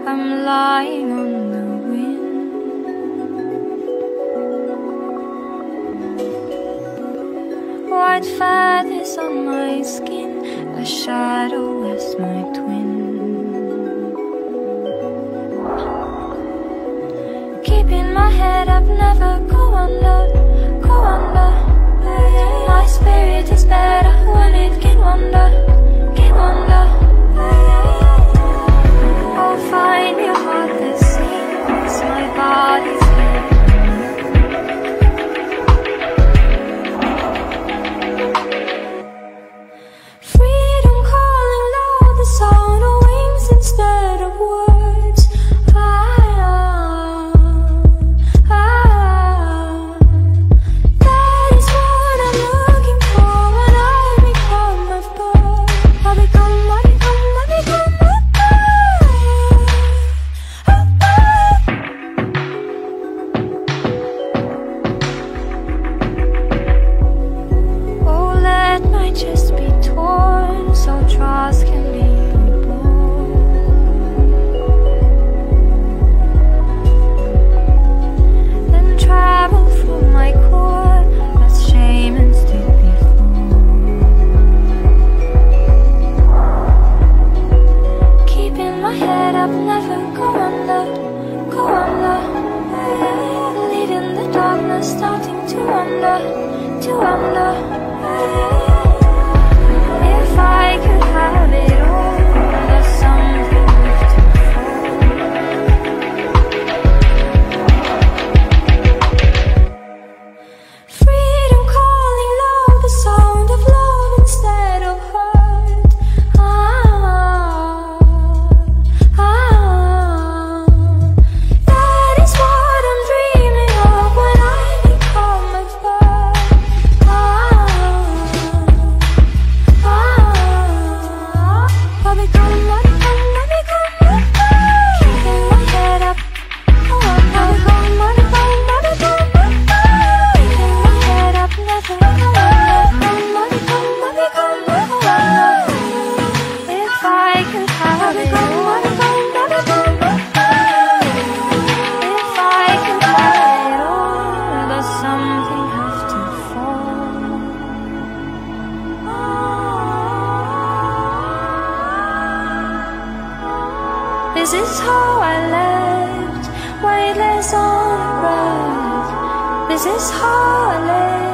I'm lying on the wind. White feathers on my skin, a shadow is my twin. Keeping my head up, never go under, go under. My spirit is better when it can wander, can wander. Oh, find your heart that sings, my body's here. Freedom calling loud, the sound of wings instead of words. That is what I'm looking for when I become a bird. I become a bird. Oh, let my chest be torn so trust can be reborn. Then travel through my core as shamans did before. Keeping my head up, never go under, go under. Leaving the darkness, starting to wonder, to wonder. If I could have it all, there's something left to fall. Freedom calling loud, the sound of love instead of hurt. That is what I'm dreaming of when I become a bird. I become a bird. Keeping my head up. I become a bird. Keeping my head up, never go under. If I could have it all, if I could have it all, does something have to fall? This is how I lived, weightless on a rug. This is how I lived.